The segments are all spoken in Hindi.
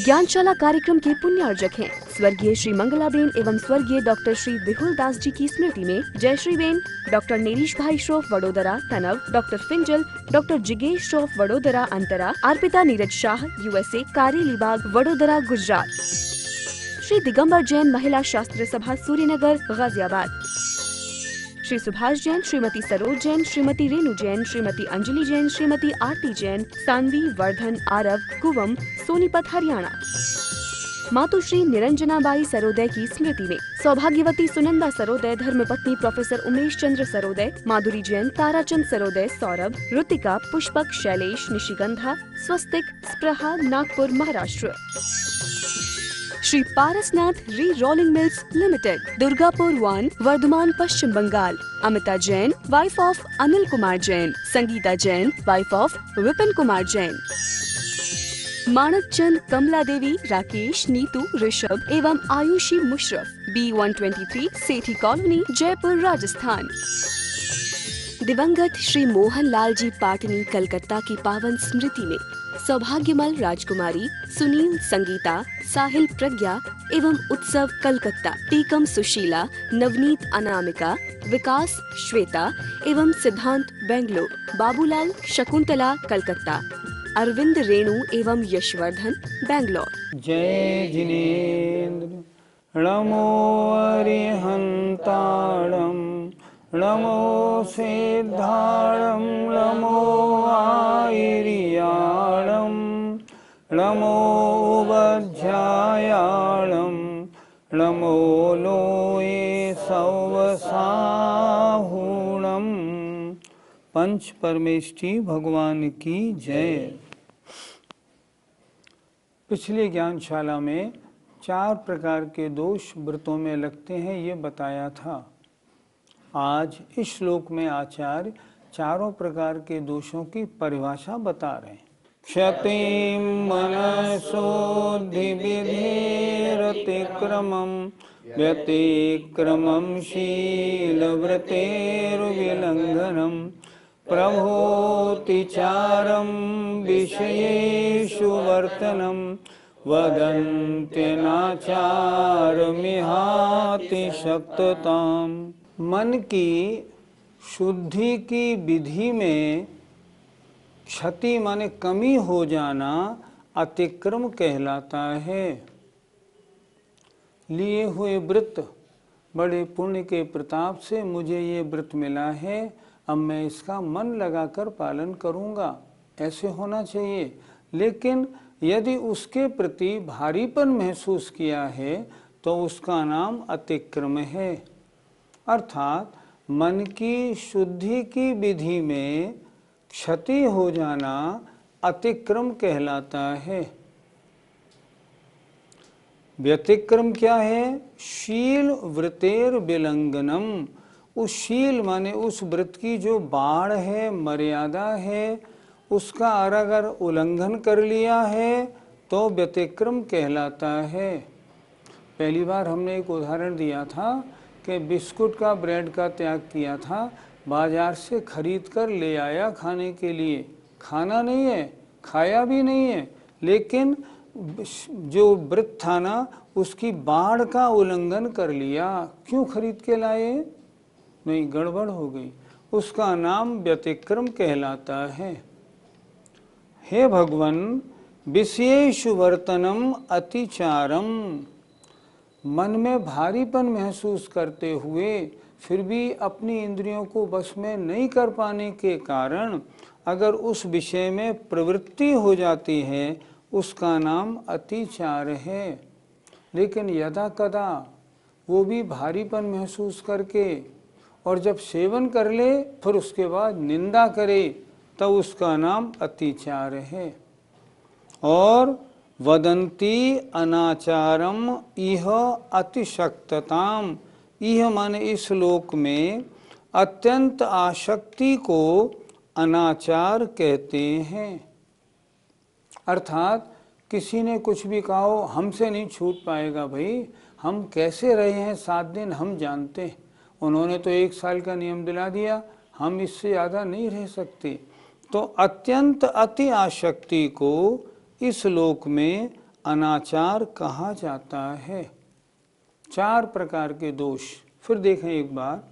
ज्ञानशाला कार्यक्रम के पुण्यार्जक हैं स्वर्गीय श्री मंगलाबेन एवं स्वर्गीय डॉक्टर श्री विहुल दास जी की स्मृति में जयश्री बेन, डॉक्टर नेरीश भाई श्रोफ वडोदरा तनव, डॉक्टर फिंजल, डॉक्टर जिगेश श्रोफ वडोदरा अंतरा, अर्पिता नीरज शाह USA कारेलीबाग वडोदरा गुजरात, श्री दिगंबर जैन महिला शास्त्र सभा सूर्यनगर गाजियाबाद, श्री सुभाष जैन, श्रीमती सरोज जैन, श्रीमती रेणु जैन, श्रीमती अंजलि जैन, श्रीमती आरती जैन, सानवी, वर्धन, आरव, कुवम, सोनीपत हरियाणा। मातुश्री निरंजनाबाई सरोदय की स्मृति में सौभाग्यवती सुनंदा सरोदय, धर्मपत्नी professor Umesh Chandra Sarodaya, Madhuri Jain, Tarachand Sarodaya, Saurabh, Ritika, Pushpak, Shailesh, Nishigandha, Swastik, Spraha, Nagpur Maharashtra. Shri Parasnath re rolling mills limited, Durgapur 1, Vardhaman Paschim Bangal. Amita Jain, wife of Anil Kumar Jain, Sangeeta Jain, wife of Vipin Kumar Jain. Manak Chand, Kamla Devi, Rakesh, Neetu, Rishabh एवं आयुषी मुशरफ, B123 सेठी कॉलोनी, जयपुर, राजस्थान। दिवंगत श्री मोहन लाल जी पाटनी कलकत्ता की पावन स्मृति में सौभाग्यमल राजकुमारी, सुनील, संगीता, साहिल, प्रज्ञा एवं उत्सव कलकत्ता, टीकम सुशीला, नवनीत अनामिका, विकास श्वेता एवं सिद्धांत बेंगलोर, बाबूलाल शकुंतला कलकत्ता, अरविंद रेणु एवं यशवर्धन बेंगलोर। जय जिनेन्द्र नमो अरिहंताणं नमो सिद्धाणं नमो आयर्याणं नमो वज्रायाणं नमो लोये सवसाहुणं। पंच परमेष्ठी भगवान की जय। पिछली ज्ञानशाला में 4 प्रकार के दोष व्रतों में लगते हैं, ये बताया था। आज इस श्लोक में आचार्य चारों प्रकार के दोषों की परिभाषा बता रहे हैं। क्षतिं मनसोऽधिविधेरतिक्रमं व्यतिक्रमं शीलव्रतेर्विलङ्घनं प्रभोतिचारं विषयेषु वर्तनं वदन्त्यनाचारमिहातिशक्तताम्। मन की शुद्धि की विधि में क्षति माने कमी हो जाना अतिक्रम कहलाता है। लिए हुए व्रत, बड़े पुण्य के प्रताप से मुझे ये व्रत मिला है, अब मैं इसका मन लगाकर पालन करूँगा, ऐसे होना चाहिए। लेकिन यदि उसके प्रति भारीपन महसूस किया है तो उसका नाम अतिक्रम है। अर्थात मन की शुद्धि की विधि में क्षति हो जाना अतिक्रम कहलाता है। व्यतिक्रम क्या है? शील व्रतेर विलंघनम। उस शील माने उस व्रत की जो बाढ़ है, मर्यादा है, उसका अगर उल्लंघन कर लिया है तो व्यतिक्रम कहलाता है। पहली बार हमने एक उदाहरण दिया था कि बिस्कुट का, ब्रेड का त्याग किया था, बाजार से खरीद कर ले आया खाने के लिए, खाना नहीं है, खाया भी नहीं है, लेकिन जो व्रत था ना उसकी बाढ़ का उल्लंघन कर लिया। क्यों खरीद के लाए? नहीं, गड़बड़ हो गई। उसका नाम व्यतिक्रम कहलाता है। हे भगवान, विशेष वर्तनम अतिचारम। मन में भारीपन महसूस करते हुए फिर भी अपनी इंद्रियों को वश में नहीं कर पाने के कारण अगर उस विषय में प्रवृत्ति हो जाती है, उसका नाम अतिचार है। लेकिन यदा कदा वो भी भारीपन महसूस करके और जब सेवन कर ले फिर उसके बाद निंदा करे, तब उसका नाम अतिचार है। और वदंती अनाचारम इह अतिशक्तताम। इह माने इस श्लोक में अत्यंत आसक्ति को अनाचार कहते हैं। अर्थात किसी ने कुछ भी कहा, हमसे नहीं छूट पाएगा भाई, हम कैसे रहे हैं 7 दिन हम जानते हैं, उन्होंने तो 1 साल का नियम दिला दिया, हम इससे ज़्यादा नहीं रह सकते। तो अत्यंत अति आसक्ति को इस श्लोक में अनाचार कहा जाता है। 4 प्रकार के दोष। फिर देखें एक बार,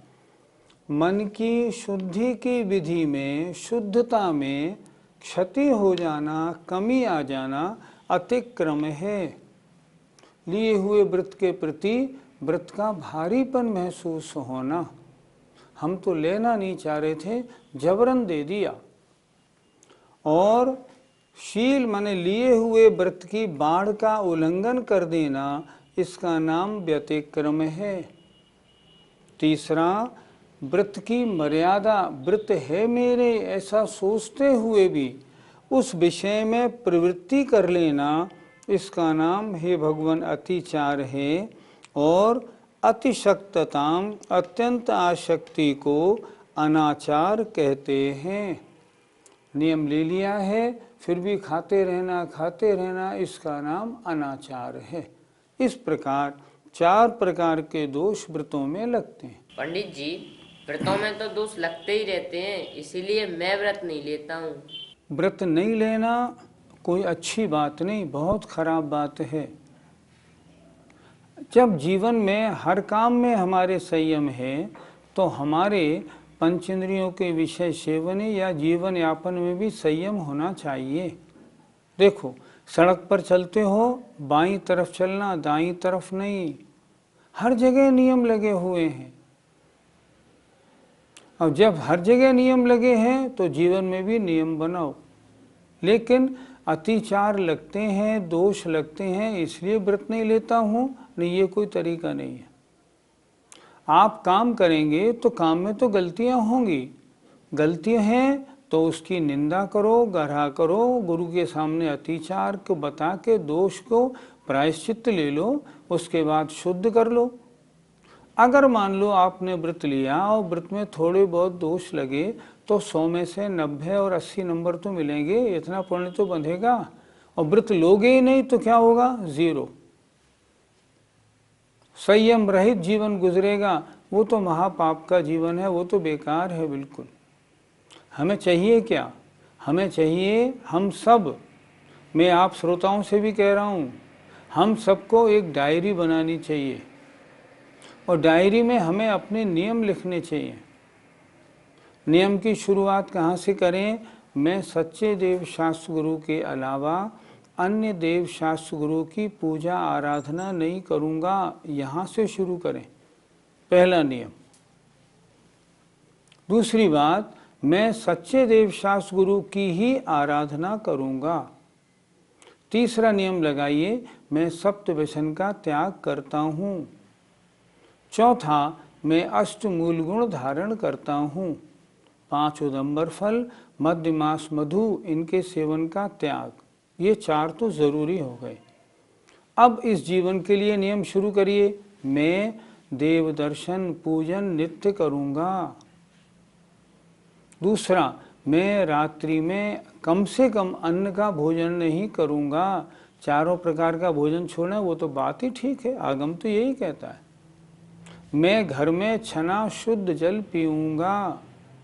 मन की शुद्धि की विधि में, शुद्धता में क्षति हो जाना, कमी आ जाना अतिक्रम है। लिए हुए व्रत के प्रति व्रत का भारीपन महसूस होना। हम तो लेना नहीं चाह रहे थे, जबरन दे दिया। और शील माने लिए हुए व्रत की बाढ़ का उल्लंघन कर देना, इसका नाम व्यतिक्रम है। तीसरा, व्रत की मर्यादा, व्रत है मेरे ऐसा सोचते हुए भी उस विषय में प्रवृत्ति कर लेना, इसका नाम हे भगवान अतिचार है। और अतिशक्तताम, अत्यंत आसक्ति को अनाचार कहते हैं। नियम ले लिया है फिर भी खाते रहना, इसका नाम अनाचार है। इस प्रकार 4 प्रकार के दोष व्रतों में लगते हैं। पंडित जी, व्रतों में तो दोष लगते ही रहते हैं, इसीलिए मैं व्रत नहीं लेता हूँ। व्रत नहीं लेना कोई अच्छी बात नहीं, बहुत खराब बात है। जब जीवन में हर काम में हमारे संयम है तो हमारे पंचेंद्रियों के विषय सेवन या जीवन यापन में भी संयम होना चाहिए। देखो, सड़क पर चलते हो, बाईं तरफ चलना, दाईं तरफ नहीं, हर जगह नियम लगे हुए हैं। अब जब हर जगह नियम लगे हैं तो जीवन में भी नियम बनाओ। लेकिन अतिचार लगते हैं, दोष लगते हैं, इसलिए व्रत नहीं लेता हूँ, नहीं, ये कोई तरीका नहीं है। आप काम करेंगे तो काम में तो गलतियाँ होंगी, गलतियाँ हैं तो उसकी निंदा करो, गढ़ा करो, गुरु के सामने अतिचार को बता के दोष को प्रायश्चित ले लो, उसके बाद शुद्ध कर लो। अगर मान लो आपने व्रत लिया और व्रत में थोड़े बहुत दोष लगे तो 100 में से 90 और 80 नंबर तो मिलेंगे, इतना पुण्य तो बंधेगा। और व्रत लोगे ही नहीं तो क्या होगा? 0। संयम रहित जीवन गुजरेगा, वो तो महापाप का जीवन है, वो तो बेकार है बिल्कुल। हमें चाहिए क्या? हमें चाहिए, हम सब, मैं आप श्रोताओं से भी कह रहा हूँ, हम सबको एक डायरी बनानी चाहिए और डायरी में हमें अपने नियम लिखने चाहिए। नियम की शुरुआत कहाँ से करें? मैं सच्चे देव शास्त्र गुरु के अलावा अन्य देव शास्त्र गुरु की पूजा आराधना नहीं करूँगा, यहाँ से शुरू करें, पहला नियम। दूसरी बात, मैं सच्चे देव शास्त्र गुरु की ही आराधना करूँगा। तीसरा नियम लगाइए, मैं सप्त व्यसन का त्याग करता हूँ। चौथा, मैं अष्ट मूल गुण धारण करता हूँ। 5 उदंबर फल, मध्य मास मधु, इनके सेवन का त्याग। ये 4 तो जरूरी हो गए। अब इस जीवन के लिए नियम शुरू करिए, मैं देव दर्शन पूजन नित्य करूँगा। दूसरा, मैं रात्रि में कम से कम अन्न का भोजन नहीं करूँगा। 4 प्रकार का भोजन छोड़ना वो तो बात ही ठीक है, आगम तो यही कहता है। मैं घर में छना शुद्ध जल पीऊँगा,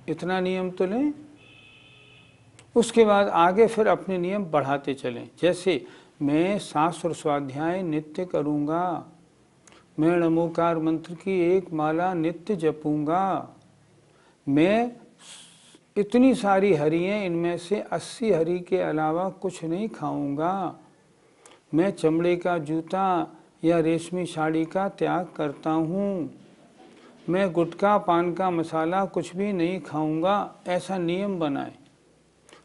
इतना नियम तो लें। उसके बाद आगे फिर अपने नियम बढ़ाते चलें, जैसे मैं शास्त्र स्वाध्याय नित्य करूँगा, मैं नमोकार मंत्र की 1 माला नित्य जपूँगा, मैं इतनी सारी हरियाँ, इनमें से 80 हरी के अलावा कुछ नहीं खाऊँगा, मैं चमड़े का जूता या रेशमी साड़ी का त्याग करता हूँ, मैं गुटखा पान का मसाला कुछ भी नहीं खाऊँगा। ऐसा नियम बनाएं।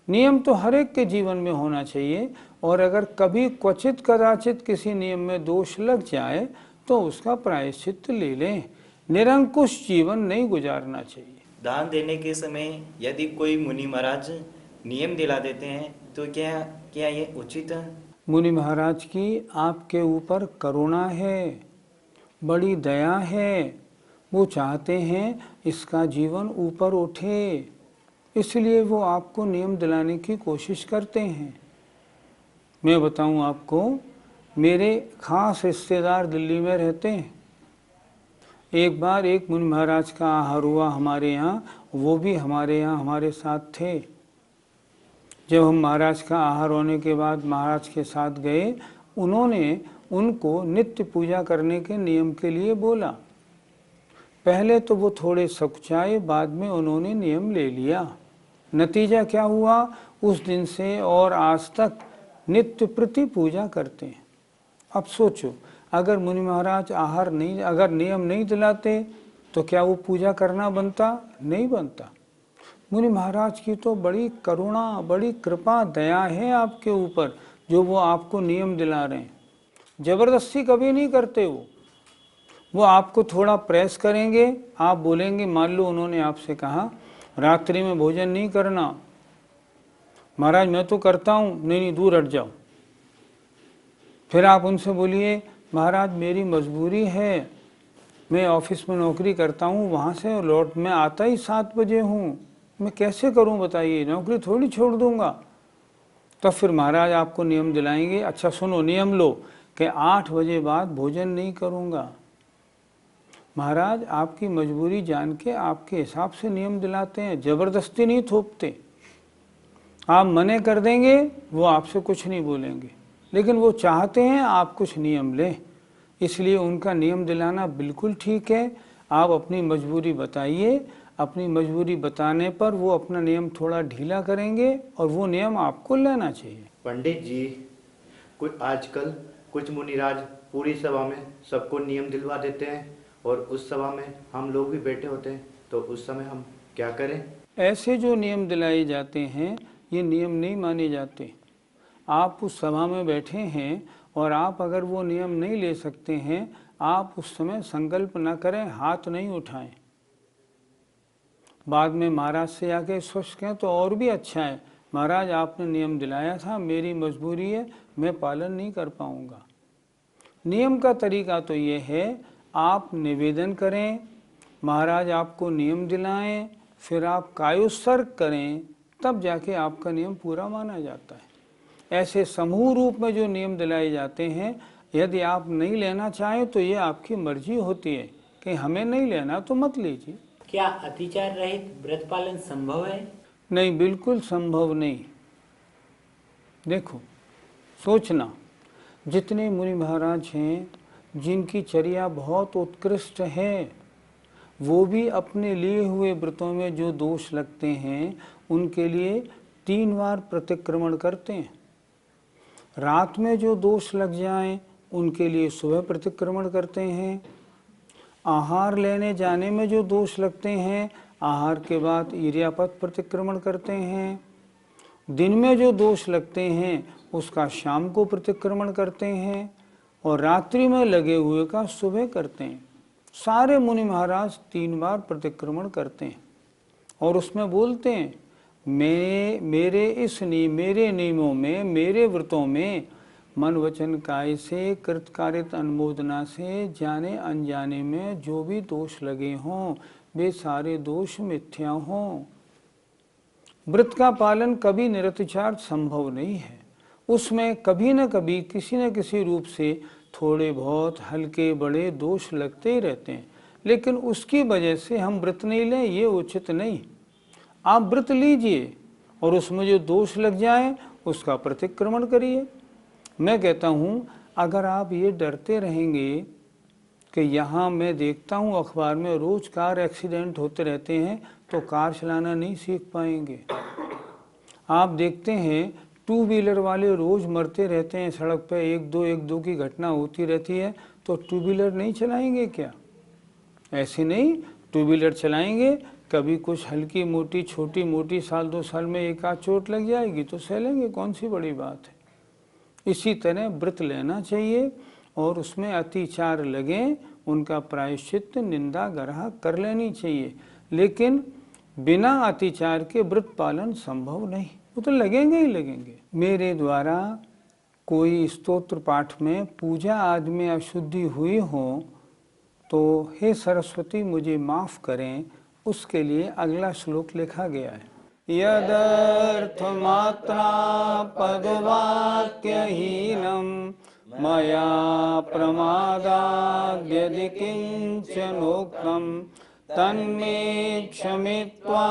नियम तो हर एक के जीवन में होना चाहिए, और अगर कभी क्वचित कदाचित किसी नियम में दोष लग जाए तो उसका प्रायश्चित ले लें। निरंकुश जीवन नहीं गुजारना चाहिए। दान देने के समय यदि कोई मुनि महाराज नियम दिला देते हैं तो क्या ये उचित है? मुनि महाराज की आपके ऊपर करुणा है, बड़ी दया है, वो चाहते हैं इसका जीवन ऊपर उठे, इसलिए वो आपको नियम दिलाने की कोशिश करते हैं। मैं बताऊं आपको, मेरे खास रिश्तेदार दिल्ली में रहते हैं। एक बार एक मुनि महाराज का आहार हुआ हमारे यहाँ, वो भी हमारे यहाँ हमारे साथ थे। जब हम महाराज का आहार होने के बाद महाराज के साथ गए, उन्होंने उनको नित्य पूजा करने के नियम के लिए बोला। पहले तो वो थोड़े सकुचाए, बाद में उन्होंने नियम ले लिया। नतीजा क्या हुआ, उस दिन से और आज तक नित्य प्रति पूजा करते हैं। अब सोचो, अगर मुनि महाराज अगर नियम नहीं दिलाते तो क्या वो पूजा करना बनता? नहीं बनता। मुनि महाराज की तो बड़ी करुणा, बड़ी कृपा, दया है आपके ऊपर, जो वो आपको नियम दिला रहे हैं। जबरदस्ती कभी नहीं करते वो आपको थोड़ा प्रेस करेंगे। आप बोलेंगे, मान लो उन्होंने आपसे कहा रात्रि में भोजन नहीं करना, महाराज मैं तो करता हूँ, नहीं दूर हट जाओ। फिर आप उनसे बोलिए, महाराज मेरी मजबूरी है, मैं ऑफिस में नौकरी करता हूँ, वहाँ से लौट मैं आता ही 7 बजे हूँ, मैं कैसे करूँ बताइए, नौकरी थोड़ी छोड़ दूंगा। तब फिर महाराज आपको नियम दिलाएंगे, अच्छा सुनो नियम लो कि 8 बजे बाद भोजन नहीं करूँगा। महाराज आपकी मजबूरी जान के आपके हिसाब से नियम दिलाते हैं, जबरदस्ती नहीं थोपते। आप मने कर देंगे वो आपसे कुछ नहीं बोलेंगे, लेकिन वो चाहते हैं आप कुछ नियम लें, इसलिए उनका नियम दिलाना बिल्कुल ठीक है। आप अपनी मजबूरी बताइए, अपनी मजबूरी बताने पर वो अपना नियम थोड़ा ढीला करेंगे और वो नियम आपको लेना चाहिए। पंडित जी, आजकल कुछ मुनिराज पूरी सभा में सबको नियम दिलवा देते हैं और उस सभा में हम लोग भी बैठे होते हैं, तो उस समय हम क्या करें? ऐसे जो नियम दिलाए जाते हैं ये नियम नहीं माने जाते। आप उस सभा में बैठे हैं और आप अगर वो नियम नहीं ले सकते हैं, आप उस समय संकल्प न करें, हाथ नहीं उठाएं। बाद में महाराज से आके स्पष्ट कहें तो और भी अच्छा है, महाराज आपने नियम दिलाया था, मेरी मजबूरी है, मैं पालन नहीं कर पाऊंगा। नियम का तरीका तो ये है, आप निवेदन करें, महाराज आपको नियम दिलाएं, फिर आप कायोत्सर्ग करें, तब जाके आपका नियम पूरा माना जाता है। ऐसे समूह रूप में जो नियम दिलाए जाते हैं, यदि आप नहीं लेना चाहें तो ये आपकी मर्जी होती है कि हमें नहीं लेना तो मत लीजिए। क्या अतिचार रहित व्रत पालन संभव है? नहीं, बिल्कुल संभव नहीं। देखो, सोचना, जितने मुनि महाराज हैं जिनकी चर्या बहुत उत्कृष्ट है, वो भी अपने लिए हुए व्रतों में जो दोष लगते हैं उनके लिए 3 बार प्रतिक्रमण करते हैं। रात में जो दोष लग जाएं उनके लिए सुबह प्रतिक्रमण करते हैं। आहार लेने जाने में जो दोष लगते हैं, आहार के बाद इर्यापत प्रतिक्रमण करते हैं। दिन में जो दोष लगते हैं उसका शाम को प्रतिक्रमण करते हैं और रात्रि में लगे हुए का सुबह करते हैं। सारे मुनि महाराज 3 बार प्रतिक्रमण करते हैं और उसमें बोलते हैं, मेरे नियमों में, मेरे व्रतों में मन वचन काय से, कृतकार्यत अनुमोदना से, जाने अनजाने में जो भी दोष लगे हों वे सारे दोष मिथ्या हों। व्रत का पालन कभी निरतिचार संभव नहीं है, उसमें कभी न कभी किसी न किसी रूप से थोड़े बहुत हल्के बड़े दोष लगते ही रहते हैं, लेकिन उसकी वजह से हम व्रत नहीं लें ये उचित नहीं। आप व्रत लीजिए और उसमें जो दोष लग जाए उसका प्रतिक्रमण करिए। मैं कहता हूँ, अगर आप ये डरते रहेंगे कि यहाँ मैं देखता हूँ अखबार में रोज़ कार एक्सीडेंट होते रहते हैं, तो कार चलाना नहीं सीख पाएंगे। आप देखते हैं 2 व्हीलर वाले रोज़ मरते रहते हैं सड़क पे, एक दो की घटना होती रहती है, तो 2 व्हीलर नहीं चलाएंगे क्या? ऐसे नहीं, 2 व्हीलर चलाएंगे, कभी कुछ हल्की मोटी छोटी मोटी 1-2 साल में एक आध चोट लग जाएगी तो सह लेंगे, कौन सी बड़ी बात है। इसी तरह व्रत लेना चाहिए और उसमें अतिचार लगे उनका प्रायश्चित निंदा ग्रह कर लेनी चाहिए, लेकिन बिना अतिचार के व्रत पालन संभव नहीं, वो तो लगेंगे ही लगेंगे। मेरे द्वारा कोई स्तोत्र पाठ में पूजा आदि में अशुद्धि हुई हो तो हे सरस्वती मुझे माफ़ करें, उसके लिए अगला श्लोक लिखा गया है। यदर्थ मात्रा पदवाक्यहीनम मया प्रमादाद् यदि किंचनोक्तम तन्मे क्षमित्वा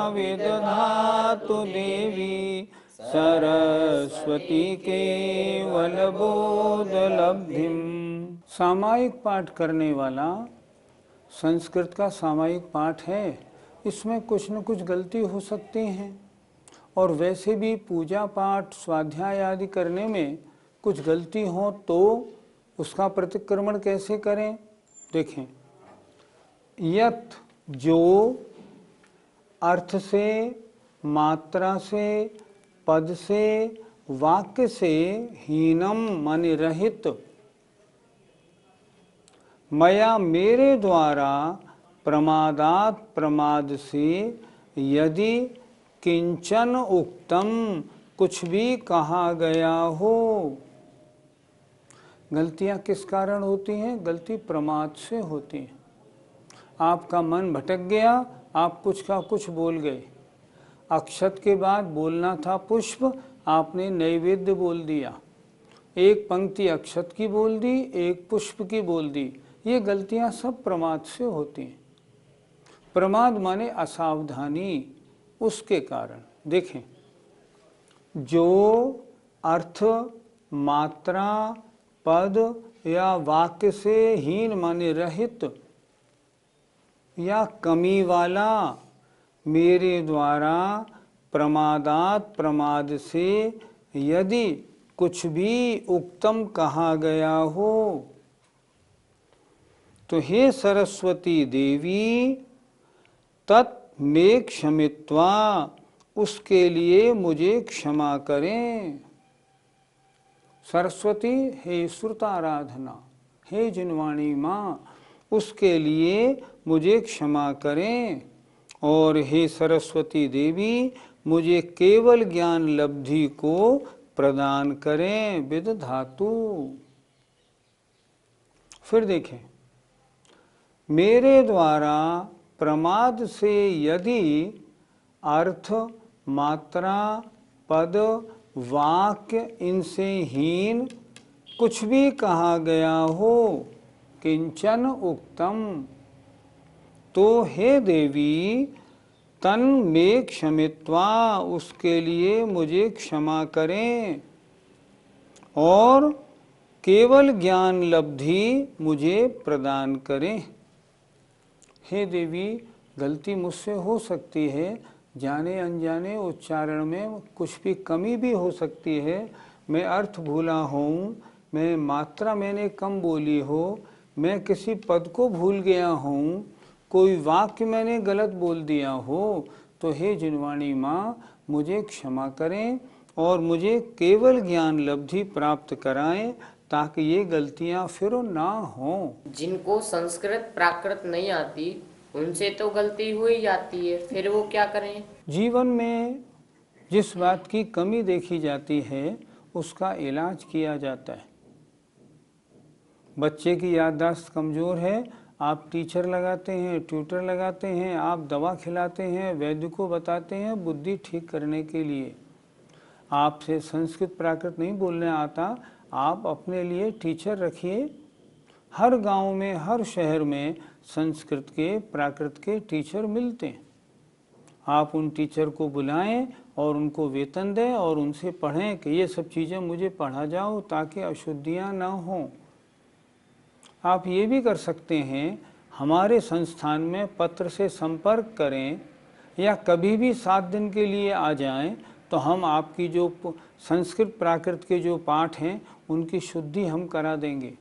विदधातु देवी सरस्वती केवल बोध लब्धिम। सामायिक पाठ करने वाला संस्कृत का सामायिक पाठ है, इसमें कुछ न कुछ गलती हो सकती हैं, और वैसे भी पूजा पाठ स्वाध्याय आदि करने में कुछ गलती हो तो उसका प्रतिक्रमण कैसे करें। देखें, यत जो अर्थ से, मात्रा से, पद से, वाक्य से हीनम माने रहित, मया मेरे द्वारा प्रमादात प्रमाद से यदि किंचन उक्तम कुछ भी कहा गया हो। गलतियां किस कारण होती हैं? गलती प्रमाद से होती है। आपका मन भटक गया, आप कुछ का कुछ बोल गए। अक्षत के बाद बोलना था पुष्प, आपने नैवेद्य बोल दिया। एक पंक्ति अक्षत की बोल दी, एक पुष्प की बोल दी। ये गलतियां सब प्रमाद से होती हैं। प्रमाद माने असावधानी, उसके कारण। देखें, जो अर्थ, मात्रा, पद या वाक्य से हीन माने रहित या कमी वाला मेरे द्वारा प्रमादात प्रमाद से यदि कुछ भी उत्तम कहा गया हो, तो हे सरस्वती देवी तत् में क्षमित्वा, उसके लिए मुझे क्षमा करें। सरस्वती हे श्रुता आराधना, हे जिनवाणी माँ, उसके लिए मुझे क्षमा करें। और हे सरस्वती देवी मुझे केवल ज्ञान लब्धि को प्रदान करें, विद धातु। फिर देखें, मेरे द्वारा प्रमाद से यदि अर्थ, मात्रा, पद, वाक्य इनसे हीन कुछ भी कहा गया हो, किंचन उक्तम, तो हे देवी तन में क्षमित्वा, उसके लिए मुझे क्षमा करें और केवल ज्ञान लब्धि मुझे प्रदान करें। हे देवी, गलती मुझसे हो सकती है, जाने अनजाने उच्चारण में कुछ भी कमी भी हो सकती है। मैं अर्थ भूला हूँ, मैं मात्रा मैंने कम बोली हो, मैं किसी पद को भूल गया हूँ, कोई वाक्य मैंने गलत बोल दिया हो, तो हे जिनवाणी माँ मुझे क्षमा करें और मुझे केवल ज्ञान लब्धि प्राप्त कराएं, ताकि ये गलतियाँ फिर ना हों। जिनको संस्कृत प्राकृत नहीं आती उनसे तो गलती हो ही जाती है, फिर वो क्या करें? जीवन में जिस बात की कमी देखी जाती है उसका इलाज किया जाता है। बच्चे की याददाश्त कमज़ोर है, आप टीचर लगाते हैं, ट्यूटर लगाते हैं, आप दवा खिलाते हैं, वैद्य को बताते हैं बुद्धि ठीक करने के लिए। आपसे संस्कृत प्राकृत नहीं बोलने आता, आप अपने लिए टीचर रखिए। हर गांव में, हर शहर में संस्कृत के प्राकृत के टीचर मिलते हैं। आप उन टीचर को बुलाएं और उनको वेतन दें और उनसे पढ़ें कि ये सब चीज़ें मुझे पढ़ा जाओ ताकि अशुद्धियां ना हों। आप ये भी कर सकते हैं, हमारे संस्थान में पत्र से संपर्क करें या कभी भी 7 दिन के लिए आ जाएं, तो हम आपकी जो संस्कृत प्राकृत के जो पाठ हैं उनकी शुद्धि हम करा देंगे।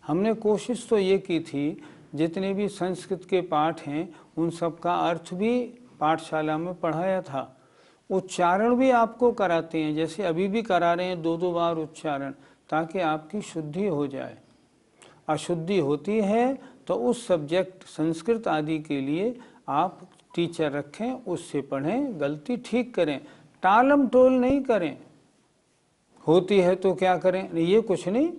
हमने कोशिश तो ये की थी, जितने भी संस्कृत के पाठ हैं उन सब का अर्थ भी पाठशाला में पढ़ाया था। उच्चारण भी आपको कराते हैं, जैसे अभी भी करा रहे हैं 2-2 बार उच्चारण, ताकि आपकी शुद्धि हो जाए। अशुद्धि होती है तो उस सब्जेक्ट संस्कृत आदि के लिए आप टीचर रखें, उससे पढ़ें, गलती ठीक करें, टालम टोल नहीं करें। होती है तो क्या करें? ये कुछ नहीं।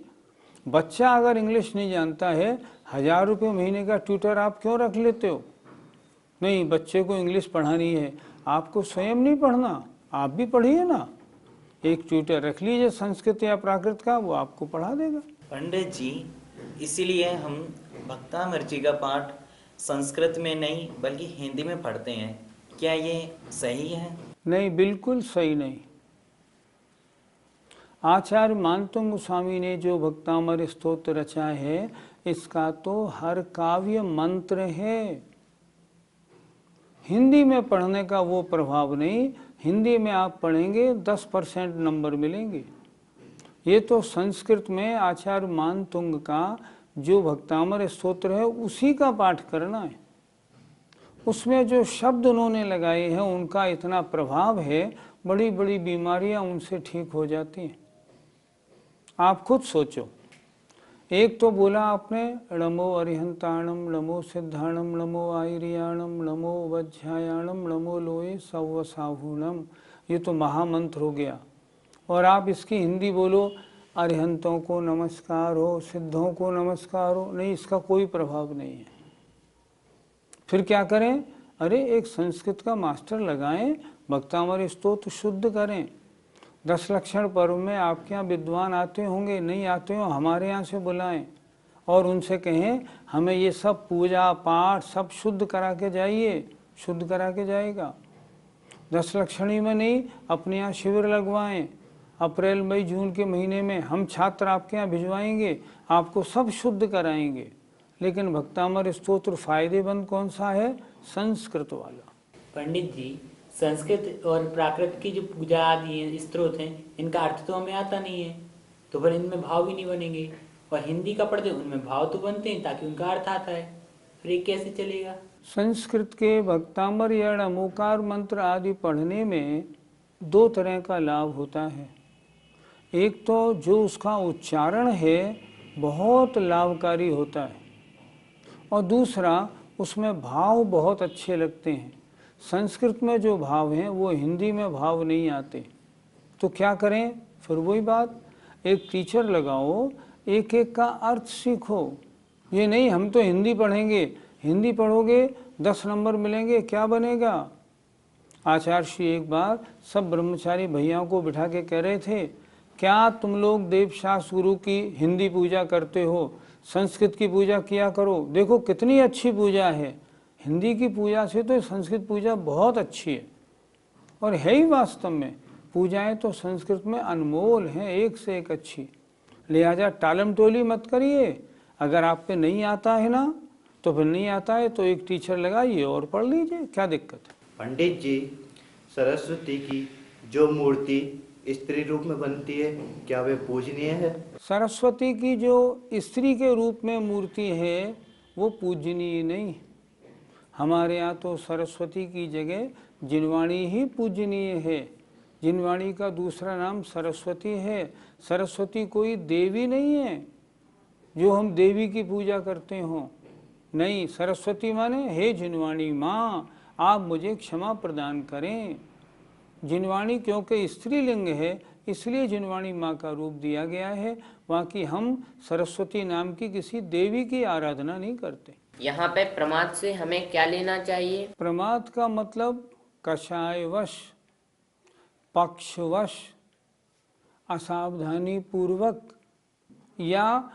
बच्चा अगर इंग्लिश नहीं जानता है, 1000 रुपये महीने का ट्यूटर आप क्यों रख लेते हो? नहीं, बच्चे को इंग्लिश पढ़ानी है, आपको स्वयं नहीं पढ़ना, आप भी पढ़िए ना। एक ट्यूटर रख लीजिए संस्कृत या प्राकृत का, वो आपको पढ़ा देगा। पंडित जी, इसीलिए हम भक्तामृति का पाठ संस्कृत में नहीं बल्कि हिंदी में पढ़ते हैं, क्या ये सही है? नहीं, बिल्कुल सही नहीं। आचार्य मानतुंग गोस्वामी ने जो भक्तामर स्तोत्र रचा है, इसका तो हर काव्य मंत्र है। हिंदी में पढ़ने का वो प्रभाव नहीं, हिंदी में आप पढ़ेंगे 10% नंबर मिलेंगे। ये तो संस्कृत में आचार्य मानतुंग का जो भक्तामर स्तोत्र है उसी का पाठ करना है। उसमें जो शब्द उन्होंने लगाए हैं उनका इतना प्रभाव है, बड़ी बड़ी बीमारियां उनसे ठीक हो जाती हैं। आप खुद सोचो, एक तो बोला आपने नमो अरिहंताणम, नमो सिद्धाणम, नमो आयरियाणम, नमो वज्रायाणम, नमो लोए सवसाहुणम, ये तो महामंत्र हो गया। और आप इसकी हिंदी बोलो, अरिहंतों को नमस्कार हो, सिद्धों को नमस्कार हो, नहीं, इसका कोई प्रभाव नहीं है। फिर क्या करें? अरे एक संस्कृत का मास्टर लगाएं, भक्तामर स्तोत्र शुद्ध करें। 10 लक्षण पर्व में आपके यहाँ विद्वान आते होंगे, नहीं आते हो हमारे यहाँ से बुलाएं और उनसे कहें हमें ये सब पूजा पाठ सब शुद्ध करा के जाइए, शुद्ध करा के जाएगा। 10 लक्षणी में नहीं, अपने यहाँ शिविर लगवाएं। अप्रैल मई जून के महीने में हम छात्र आपके यहाँ भिजवाएंगे, आपको सब शुद्ध कराएंगे। लेकिन भक्तामर स्तोत्र फायदेमंद कौन सा है? संस्कृत वाला। पंडित जी, संस्कृत और प्राकृत की जो पूजा आदि है, स्त्रोत हैं, इनका अर्थ तो हमें आता नहीं है, तो फिर इनमें भाव भी नहीं बनेंगे। और हिंदी का पढ़ते उनमें भाव तो बनते हैं ताकि उनका अर्थ आता है, फिर ये कैसे चलेगा? संस्कृत के भक्तामर या नमोकार मंत्र आदि पढ़ने में 2 तरह का लाभ होता है। एक तो जो उसका उच्चारण है बहुत लाभकारी होता है, और दूसरा उसमें भाव बहुत अच्छे लगते हैं। संस्कृत में जो भाव हैं वो हिंदी में भाव नहीं आते, तो क्या करें? फिर वही बात, एक टीचर लगाओ, एक एक का अर्थ सीखो। ये नहीं हम तो हिंदी पढ़ेंगे, हिंदी पढ़ोगे 10 नंबर मिलेंगे, क्या बनेगा? आचार्य श्री एक बार सब ब्रह्मचारी भैयाओं को बिठा के कह रहे थे, क्या तुम लोग देवशास्त्र गुरु की हिंदी पूजा करते हो? संस्कृत की पूजा किया करो, देखो कितनी अच्छी पूजा है। हिंदी की पूजा से तो संस्कृत पूजा बहुत अच्छी है, और है ही वास्तव में। पूजाएं तो संस्कृत में अनमोल हैं, एक से एक अच्छी। लिहाजा टालम टोली मत करिए। अगर आप पे नहीं आता है ना, तो फिर नहीं आता है तो एक टीचर लगाइए और पढ़ लीजिए, क्या दिक्कत है? पंडित जी, सरस्वती की जो मूर्ति स्त्री रूप में बनती है, क्या वे पूजनीय है? सरस्वती की जो स्त्री के रूप में मूर्ति है वो पूजनीय नहीं। हमारे यहाँ तो सरस्वती की जगह जिनवाणी ही पूजनीय है। जिनवाणी का दूसरा नाम सरस्वती है। सरस्वती कोई देवी नहीं है जो हम देवी की पूजा करते हों, नहीं। सरस्वती माने हे जिनवाणी माँ, आप मुझे क्षमा प्रदान करें। जिनवाणी क्योंकि स्त्रीलिंग है, इसलिए जिनवाणी माँ का रूप दिया गया है। बाकी हम सरस्वती नाम की किसी देवी की आराधना नहीं करते। यहाँ पे प्रमाद से हमें क्या लेना चाहिए? प्रमाद का मतलब कषायवश, पक्षवश, असावधानी पूर्वक या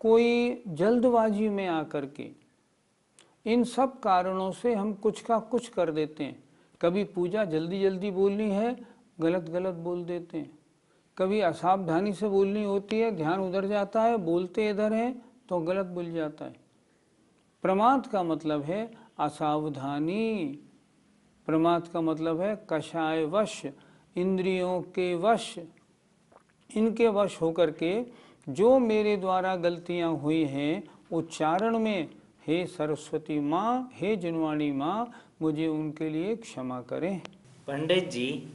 कोई जल्दबाजी में आकर के, इन सब कारणों से हम कुछ का कुछ कर देते हैं। कभी पूजा जल्दी जल्दी बोलनी है, गलत गलत बोल देते हैं। कभी असावधानी से बोलनी होती है, ध्यान उधर जाता है, बोलते इधर हैं तो गलत बोल जाता है। प्रमाद का मतलब है असावधानी। प्रमाद का मतलब है कषाय वश, इंद्रियों के वश, इनके वश होकर के जो मेरे द्वारा गलतियां हुई हैं उच्चारण में, हे सरस्वती माँ, हे जिनवाणी माँ, मुझे उनके लिए क्षमा करें। पंडित जी,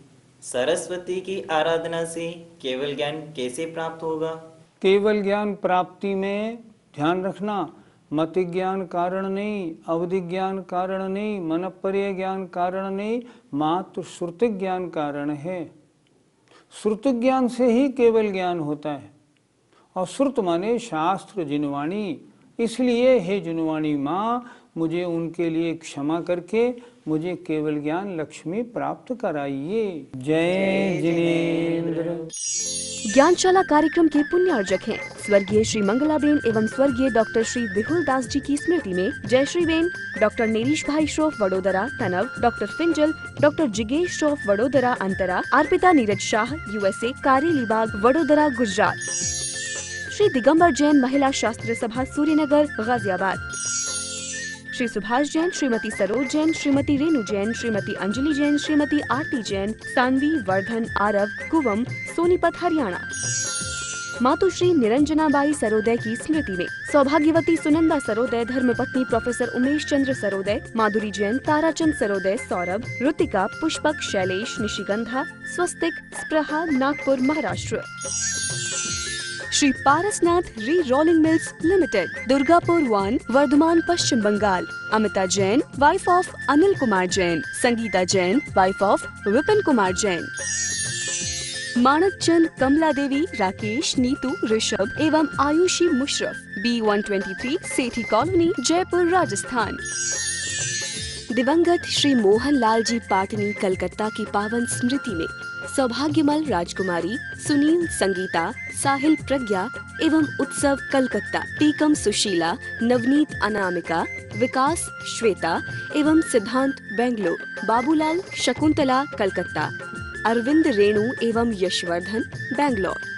सरस्वती की आराधना से केवल ज्ञान कैसे प्राप्त होगा? केवल ज्ञान प्राप्ति में ध्यान रखना, मति ज्ञान कारण नहीं, अवधि ज्ञान कारण नहीं, मनपर्य ज्ञान कारण नहीं, मात्र श्रुति ज्ञान कारण है। श्रुति ज्ञान से ही केवल ज्ञान होता है, और श्रुत माने शास्त्र, जिनवाणी। इसलिए हे जिनवाणी माँ, मुझे उनके लिए क्षमा करके मुझे केवल ज्ञान लक्ष्मी प्राप्त कराइए। जय जिनेन्द्र। ज्ञानशाला कार्यक्रम के पुण्यार्जक हैं स्वर्गीय श्री मंगलाबेन एवं स्वर्गीय डॉक्टर श्री विहुल दास जी की स्मृति में जयश्री बेन, डॉक्टर नेरीश भाई श्रोफ वडोदरा तनव, डॉक्टर फिंजल, डॉक्टर जिगेश श्रोफ वडोदरा अंतरा, अर्पिता नीरज शाह USA कारेलीबाग वडोदरा गुजरात, श्री दिगंबर जैन महिला शास्त्र सभा सूर्यनगर गाजियाबाद, श्री सुभाष जैन, श्रीमती सरोज जैन, श्रीमती रेणु जैन, श्रीमती अंजलि जैन, श्रीमती आरती जैन, सानवी, वर्धन, आरव, कुवम, सोनीपत हरियाणा। मातुश्री निरंजनाबाई सरोदय की स्मृति में सौभाग्यवती सुनंदा सरोदय, धर्मपत्नी professor Umesh Chandra Sarodaya, Madhuri Jain, Tarachand Sarodaya, Saurabh, Ritika, Pushpak, Shailesh, Nishigandha, Swastik, Spraha, Nagpur, Maharashtra. Shri Parasnath re rolling mills limited, Durgapur 1, Vardhaman, Paschim Bangal. Amita Jain, wife of Anil Kumar Jain, Sangeeta Jain, wife of Vipin Kumar Jain. Manak Chand, Kamla Devi, Rakesh, Neetu, Rishabh एवं आयुषी मुशरफ, B123, सेठी कॉलोनी, जयपुर, राजस्थान। दिवंगत श्री मोहन लाल जी पाटनी, कलकत्ता की पावन स्मृति में सौभाग्यमल राजकुमारी, सुनील, संगीता, साहिल, प्रज्ञा एवं उत्सव कलकत्ता, टीकम सुशीला, नवनीत, अनामिका, विकास, श्वेता एवं सिद्धांत बेंगलोर, बाबूलाल, शकुंतला, कलकत्ता, अरविंद, रेणु एवं यशवर्धन, बेंगलोर।